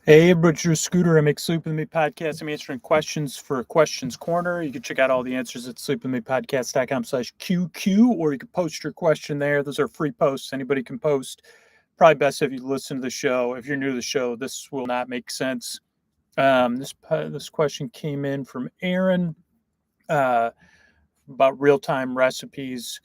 Hey, Butcher Scooter. I make Sleep With Me podcast. I'm answering questions for Questions Corner. You can check out all the answers at sleepwithmepodcast.com/QQ, or you can post your question there. Those are free posts. Anybody can post. Probably best if you listen to the show. If you're new to the show, this will not make sense. This question came in from Aaron uh, about real time recipes.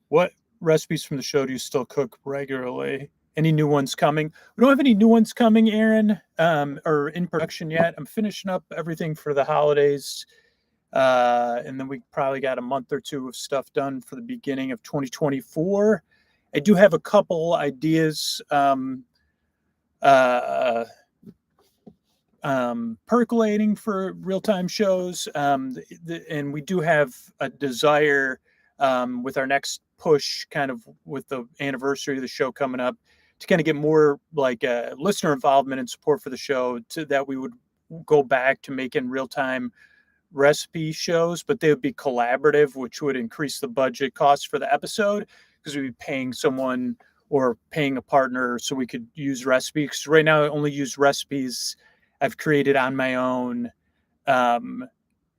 What recipes from the show do you still cook regularly? Any new ones coming? We don't have any new ones coming, Aaron, or in production yet. I'm finishing up everything for the holidays. And then we probably got a month or two of stuff done for the beginning of 2024. I do have a couple ideas uh, percolating for real time shows. And we do have a desire with our next push, kind of with the anniversary of the show coming up, to kind of get more like listener involvement and support for the show, to that we would go back to making real time recipe shows, but they would be collaborative, which would increase the budget costs for the episode because we'd be paying someone or paying a partner so we could use recipes. Because right now I only use recipes I've created on my own. Um,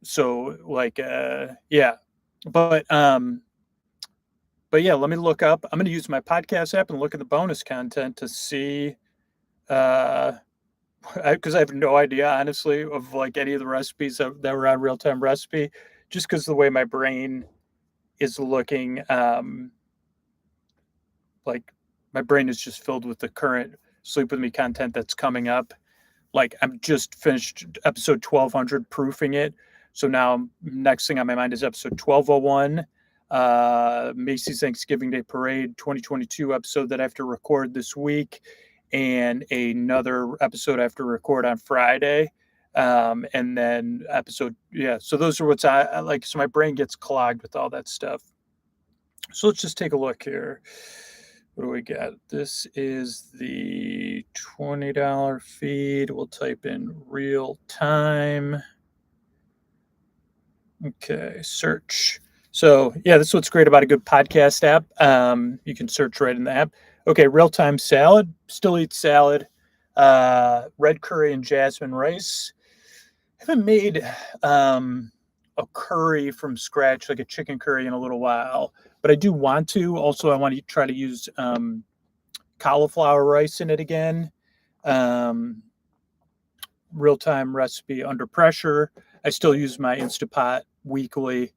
so like, yeah, but, but yeah, let me look up. I'm going to use my podcast app and look at the bonus content to see, uh, because I have no idea, honestly, of like any of the recipes that were on Real Time Recipe, just because the way my brain is looking, like my brain is just filled with the current Sleep With Me content that's coming up. Like I'm just finished episode 1200 proofing it. So now next thing on my mind is episode 1201, Macy's Thanksgiving Day Parade 2022 episode that I have to record this week, and another episode I have to record on Friday. And then episode, yeah. So those are what's I like. So my brain gets clogged with all that stuff. So let's just take a look here. What do we got? This is the $20 feed. We'll type in real time. Okay, search. So yeah, this is what's great about a good podcast app. You can search right in the app. Okay, real time salad. Still eat salad. Red curry and jasmine rice. I haven't made a curry from scratch, like a chicken curry, in a little while, but I do want to. Also, I want to try to use cauliflower rice in it again. Um, Real time recipe under pressure. I still use my Instapot weekly.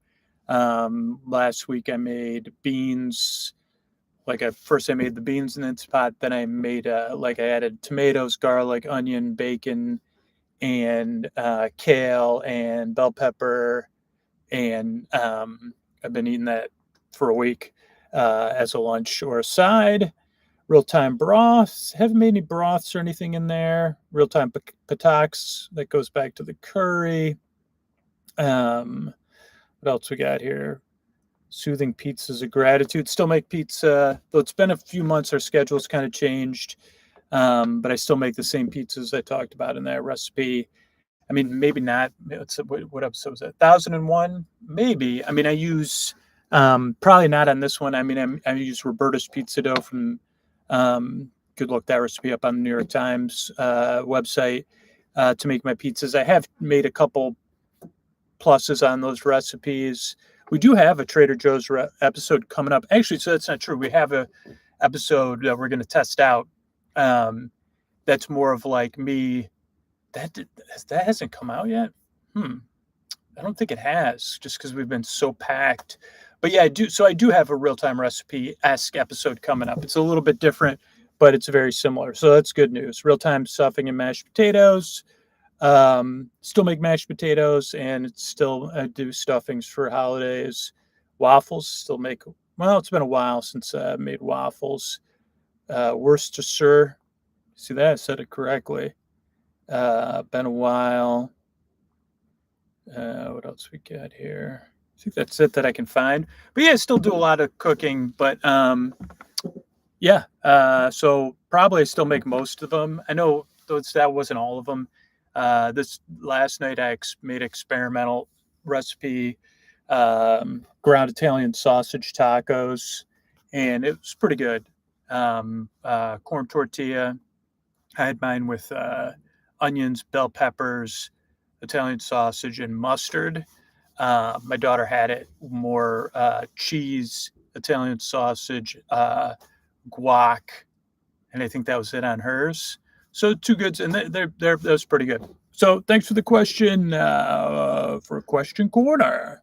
Last week I made beans. Like first I made the beans in the Instapot, then I made like I added tomatoes, garlic, onion, bacon, and kale and bell pepper, and I've been eating that for a week as a lunch or a side. Real time broths. Haven't made any broths or anything in there. Real time patox. That goes back to the curry. What else we got here? Soothing pizzas of gratitude. Still make pizza, though it's been a few months. Our schedule's kind of changed, but I still make the same pizzas I talked about in that recipe. I mean, maybe not. What episode was that? 1001, maybe. I mean, I use probably not on this one. I mean, I use Roberta's pizza dough from. Could look that recipe up on the New York Times website to make my pizzas. I have made a couple pluses on those recipes. We do have a Trader Joe's episode coming up. Actually, so that's not true. We have a episode that we're going to test out. That's more of like me. That hasn't come out yet. I don't think it has, just because we've been so packed. But yeah, I do. So I do have a real time recipe-esque episode coming up. It's a little bit different, but it's very similar. So that's good news. Real time stuffing and mashed potatoes. Still make mashed potatoes, and it's still I do stuffings for holidays. Waffles still make. Well, it's been a while since I made waffles. Worcestershire. See that? I said it correctly. Been a while. What else we got here? I think that's it that I can find. But yeah, I still do a lot of cooking. But yeah, so probably I still make most of them. I know that wasn't all of them. This last night I made experimental recipe, ground Italian sausage tacos, and it was pretty good. Corn tortilla. I had mine with onions, bell peppers, Italian sausage, and mustard. My daughter had it more cheese, Italian sausage, guac, and I think that was it on hers. So two goods, and that was pretty good. So thanks for the question for Question Corner.